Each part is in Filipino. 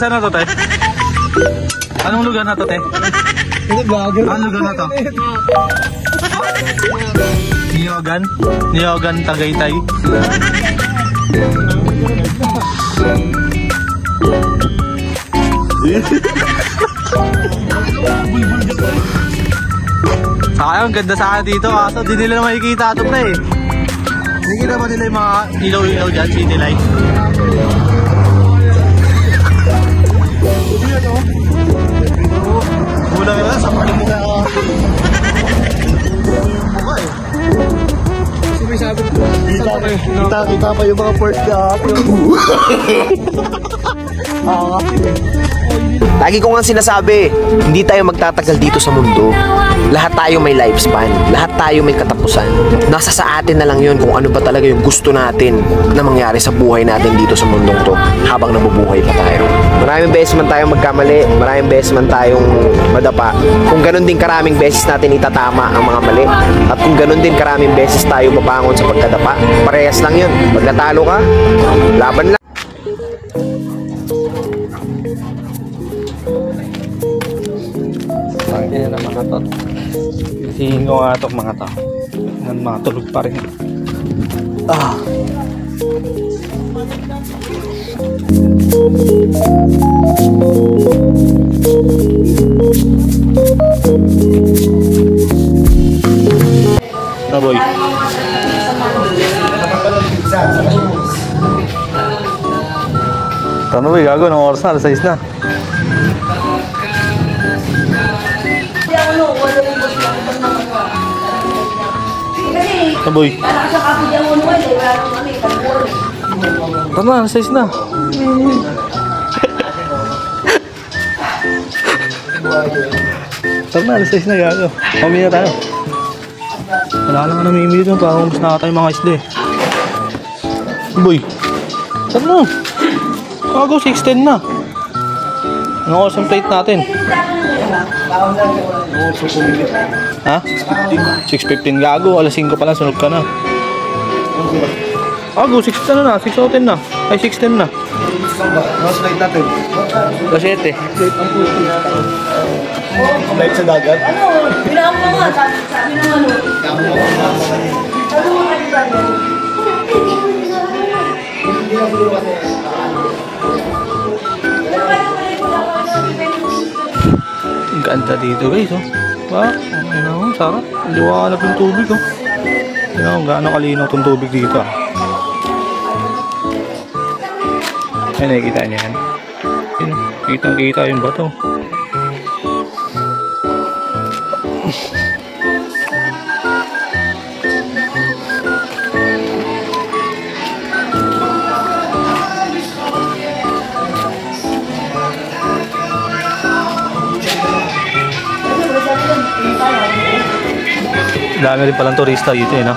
Saan na to, te? Anong lugar na to, te? Anong lugar na to? Niogan? Niogan, Tagaytay. Sayang, ganda sana dito. Kaso di nila makikita ito, pre. Nakikita ba nila yung mga ilaw-ilaw dyan, city light? Kulang na, sa paling nila ako. Kita pa yung mga port na Lagi ko nga sinasabi, hindi tayo magtatagal dito sa mundo. Lahat tayo may lifespan, lahat tayo may katapusan. Nasa sa atin na lang yun kung ano ba talaga yung gusto natin na mangyari sa buhay natin dito sa mundong to habang nabubuhay pa tayo. Maraming beses man tayong magkamali, maraming beses man tayong madapa. Kung ganun din karaming beses natin itatama ang mga mali, at kung ganun din karaming beses tayo mabangon sa pagkadapa, parehas lang yun. Pag natalo ka, laban lang. Ayan na mga tot. Isihin ko nga ito mga to. Mga tulog pa rin. Boy. Tano boy, gago ng oras na, alas 6 na. Boy. Tama, alas 6 na. Tama, alas 6 na, gago. Pamili na tayo. Wala lang na namimili doon, parang mas nakatay mga isda eh. Boy, saan mo? Gago, 6:10 na. Anong oras ang plate natin? Ha? 6:15 gago, alas 5 pa lang, sunod ka na. Gago, 6:10 na, 6:10 na. Ay, 6:10 na. Mas light natin. Alas 7. Light sa dagat. Ano? Bilang mo nga, sabi ng ano. Sabi mo nga diba? Ang ganda dito guys, oh. Ba? Ayun ako, sarap. Liwanag yung tubig, oh. Ayun ako, gaano kalinaw itong tubig dito, ah. Ayun, nakikita niya yan. Ayun, kitang-kita yung bato. Dami rin palang turista dito eh, no?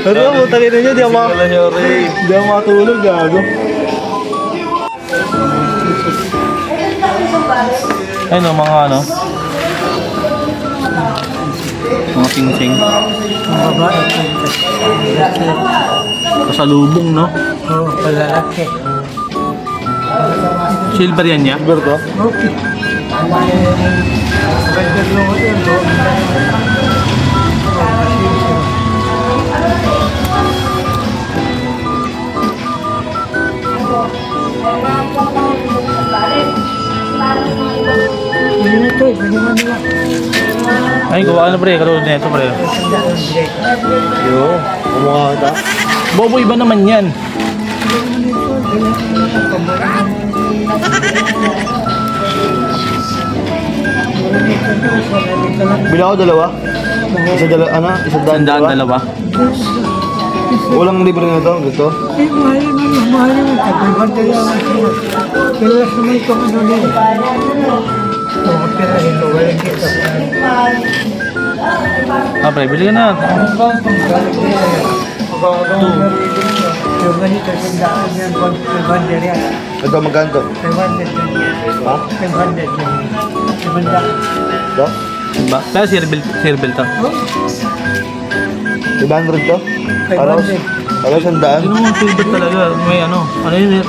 Ano mo, tangin na nyo, di ako makatulog, gago. Ayun o, mga ano, mga pinsing. Pasalubong, no? Oo, palalaki. Silver yan niya? Silver to? Okay. Ay, gawa na pre, kalulad na ito pre. Yo, kumukha kita. Bobo, iba naman yan. Bila ko dalawa? Isa daan Dalawa. Walang libre na ito, dito? Eh, mahal naman. Tagal-banda lang. Pilas naman itong ano nila. Mga pera nito, walang kita. Ah, pre, bili ka na. Yung ganito, sandaan yan, 500 yan. Ito, magkano to? 500 yan. Ha? 500 yan. 500. Ito? Ba? Kaya sirbel to. Oh, 500 to? Para 100. Sino mong silver talaga? May ano?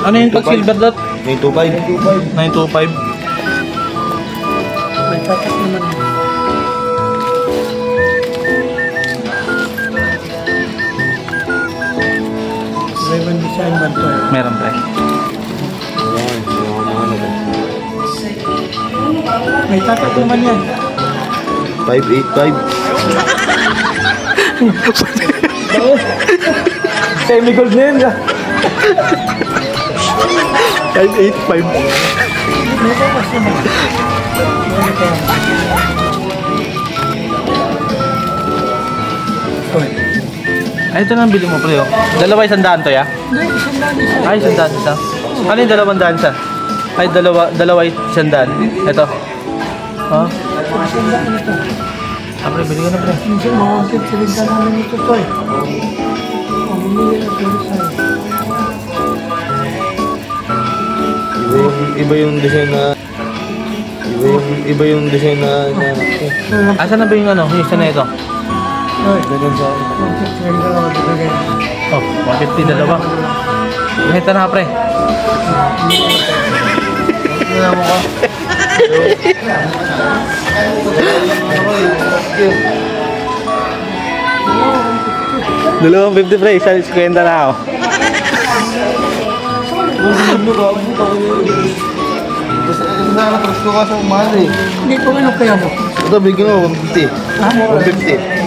Ano yung pag silver dot? 925. 925. may tatak naman. Raven design man to. Meron pre. Ayan, May tatak naman yan. 585. Semi-gold na yun ka. 585. May tatak naman. Oy. Ay, ito na ang bili mo pre. Oh. Dalawa 100 to ya? Hindi, sandaan isa. Ay, 100 isa. Ano yung 200 isa? Ay, dalawa 100. Ito. Ha? Sandaan ito. Ah, pre, bili ka na pre. Minsan mawagkit sila ka namin ito to eh. Ang bumili na ito sa'yo. Iba yung design na... Iba yung design na... Asan na ba yung ano? Yung isa na ito? Oy, Ganyan sa... mawagkit sila ka namin ito ganyan. Oh, 150 dalawa. Ito na pre. Ano mo ka? Dalawang 50 pre, isa 50 na ako. Nakatras ko ka sa mahal eh. Hindi ko ano kaya mo. Ito, bigyan mo, 150. Ha? 150.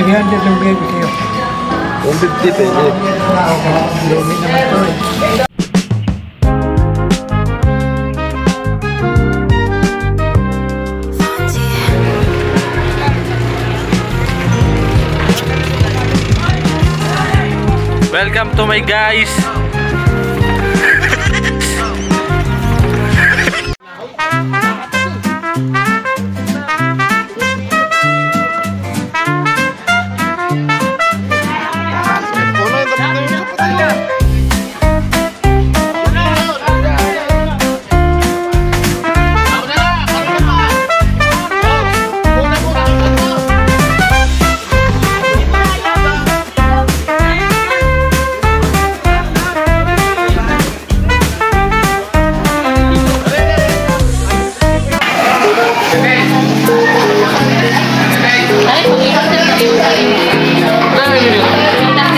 300 ang baby sa'yo. 150 pwede. Lumi naman to eh. Welcome to my guys.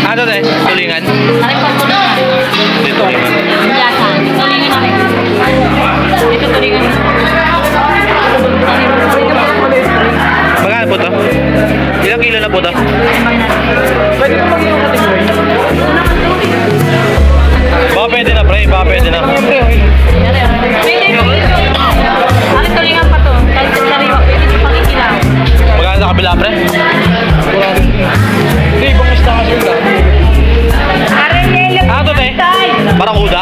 Ano deh? Tulingan? Tarik pagtulungan. Hindi tulingan. Biasa. Tulingan namin. Ito tulingan. Magkano po to? Ilang kilo na po to? Baka pwede na pre, baka pwede na. Pwede po. Tarik tulingan pa to. Tarik sariwa. Pwede po pang-ikilaw. Magkano sa kabila pre? Hindi, bumusta ka sila. Ano to te? Parang kuda?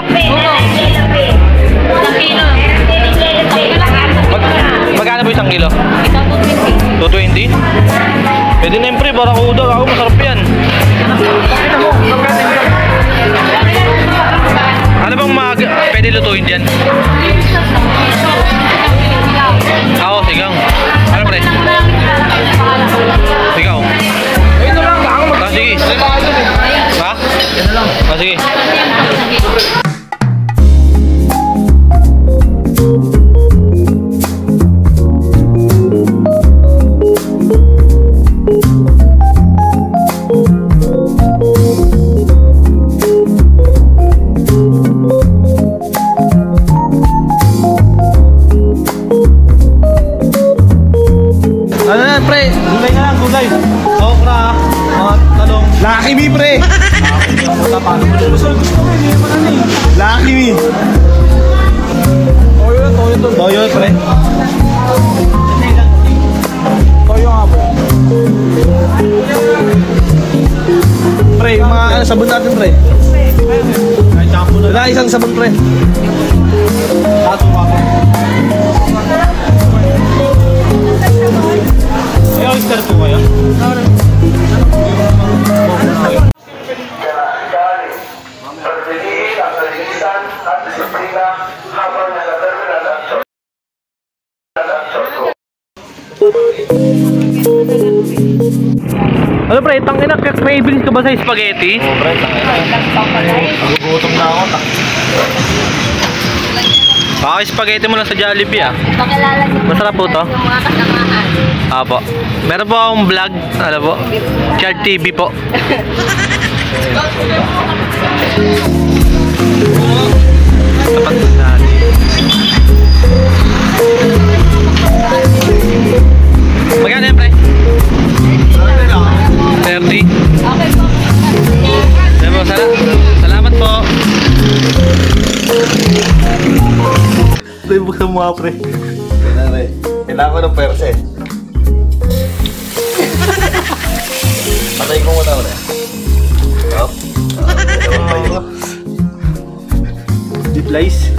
Isang kilo. Magkano po isang kilo? Isang 220. 220? Pwede na yung pre, parang kuda. Ako masarap yan. Ano bang pwede lutuin dyan? Oo, sigaw. Ano pre? Sigaw. Ah, sige. Ha? Ah, sige. Ano na, pre? Gulay na lang, gulay. Okra, mga talong. Lucky me, pre! Paano mo nung gusto ko, hindi naman ano eh. Lucky me! Toyo, Toyo, pre. Toyo nga po. Pre, yung mga ano, sabon natin, pre. Ay, champo na. Wala, isang sabon, pre. Tato pa po. Ay, oyster po kayo? Ano pre, tangina, cravings ka ba sa spaghetti? Oo, pre, tangina. Nagugutom na ako. Spaghetti mo lang sa Jollibee ah. Pakilala niyo Masarap po to. yung mga kasamahan. Apo. Meron po akong vlog, ano po? Chart TV po. Tapat na. Magkano yan, pre? 30. Okay po. Salamat po. Pre, buksan mo nga, pre. Kailangan ko ng perse. Patay ko muna, pre. Oh. Deep lice.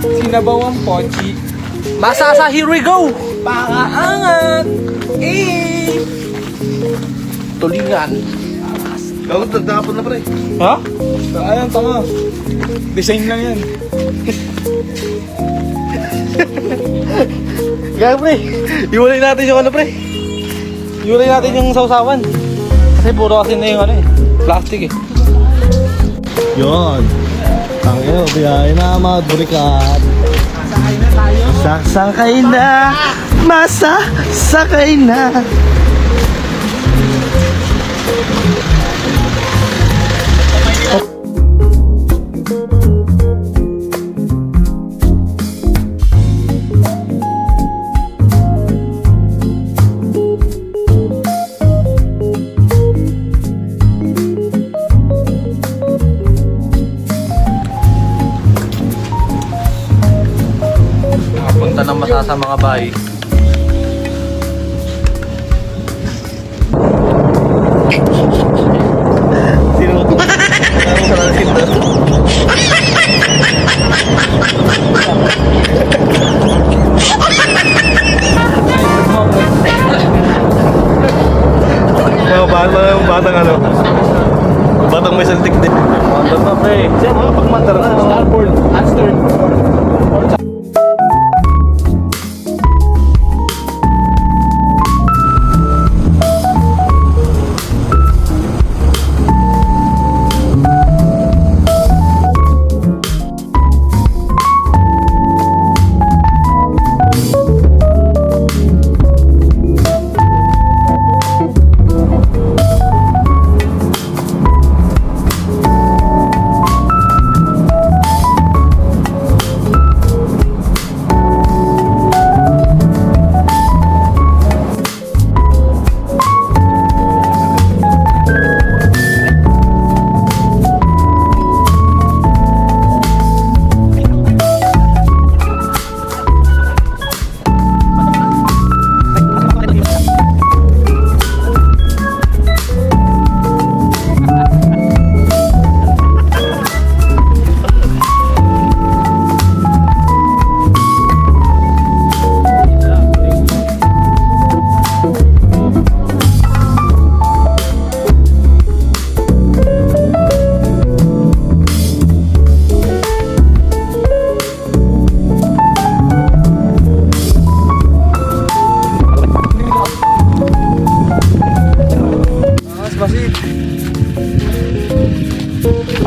Sinabawang pochi. Masasa, here we go! Pangaangat. Tulingan. Gawin, tagdapon na, pre. Ha? Ayan, tanga. Design lang yan. Gaya pre, iwalay natin yung ano pre. Iwalay natin yung sausawan. Kasi puro kasi na yung ano eh. Plastic eh. Yun. Tangina, biyahe na, mga burikat. Sasakay na tayo. Sasakay na, masasakay na. Punta ng masasa mga bahay. Sino mo? Ano sa lasin na? Batang ano? Batang may saltik din. Mandar na pre. Siya mga pagmandar na. Starboard. Unstern.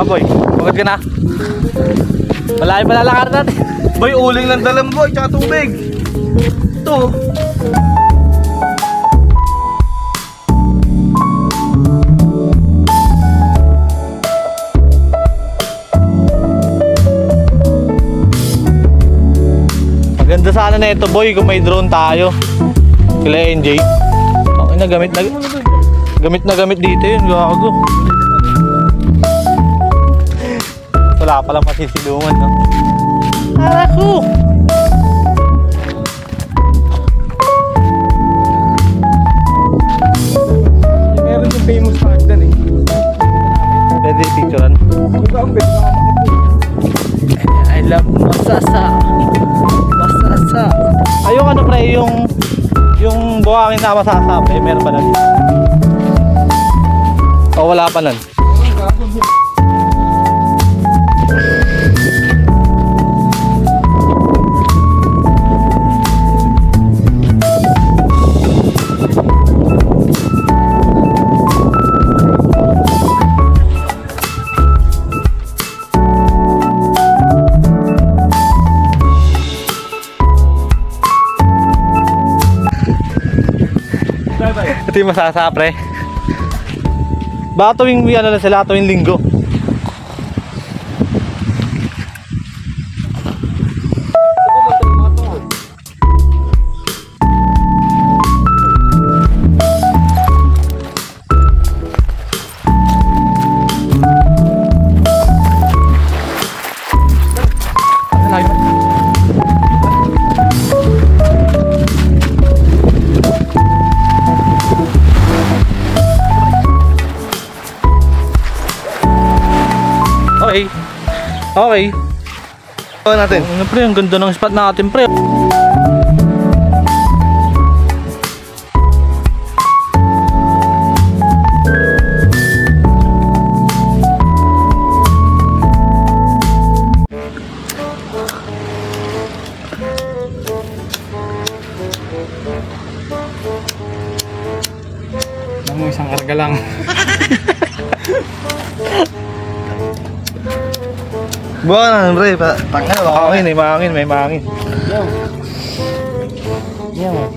Boy, pagod ka na. Malayo pa lalakar natin. Boy, uling ng dalam boy, tsaka tubig. Ito. Maganda sana na ito boy kung may drone tayo. Kila NJ. Ay, gamit dito yun, gago. Wala palang masisilungan, no? Ako! Meron yung famous hagdan eh. Pwede picturean. I love masasa. Masasa. Ay, yung ano pre, yung buhangin na masasap, eh, meron pa nun. O, wala pa nun. Ito yung masasap pre. Baka tuwing ano na sila, tuwing linggo. Okay. Okay. Ano natin? Ano pre, ang ganda ng spot natin pre. Lang mo isang karga lang. Buwan na, pre. Tanggal, Mahangin, may mahangin. Yan.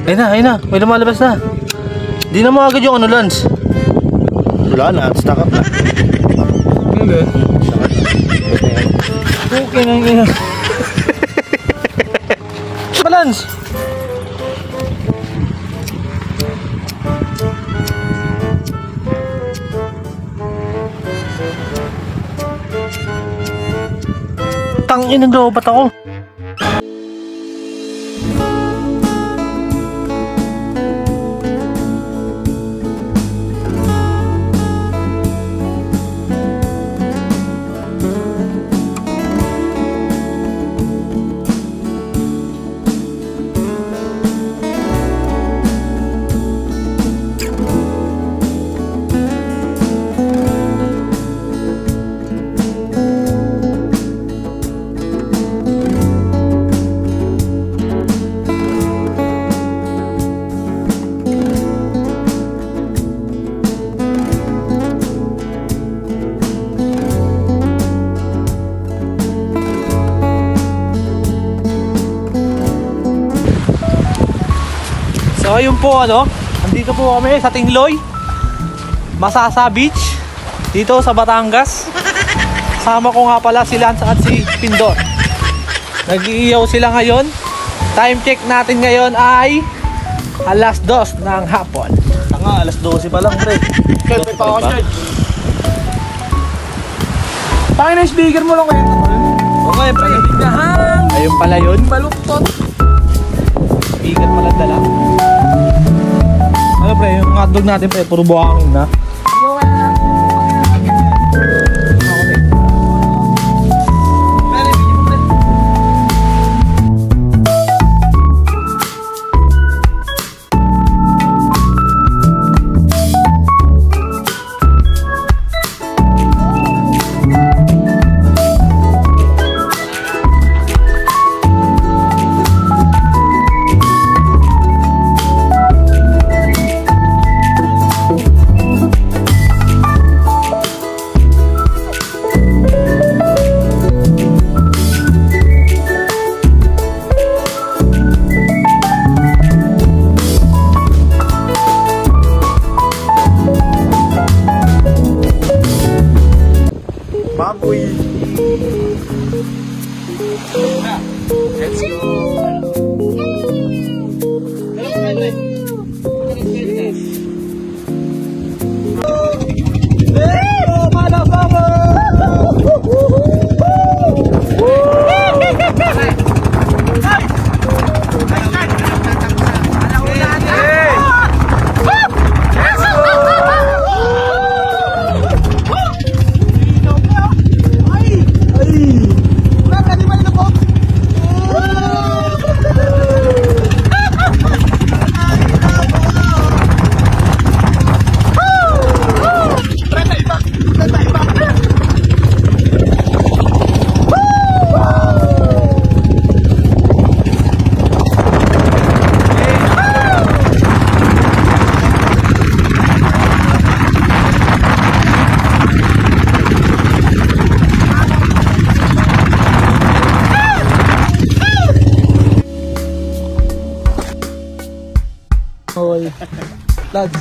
Ayun na, may lumalabas na. Di na mo agad yung ano, Lance. Wala na, stack up na. Hindi. Okay na yun. Lance! Tangin ng lobat ako. So ayun po ano, andito po kami sa Tingloy, Masasa Beach, dito sa Batangas. Sama ko nga pala si Lance at si Pindor. Nag-iiyaw sila ngayon. Time check natin ngayon ay alas 2 ng hapon. Tanga, alas 12 pa lang, pre. May pa ako, Chad. Pangin na yung speaker mo lang kayo. Okay, pre. Ayun pala yun. Baluktot. Bigat pala dala. Ano pre, yung hotdog natin pre, puro buhangin na. Hoy. Lads.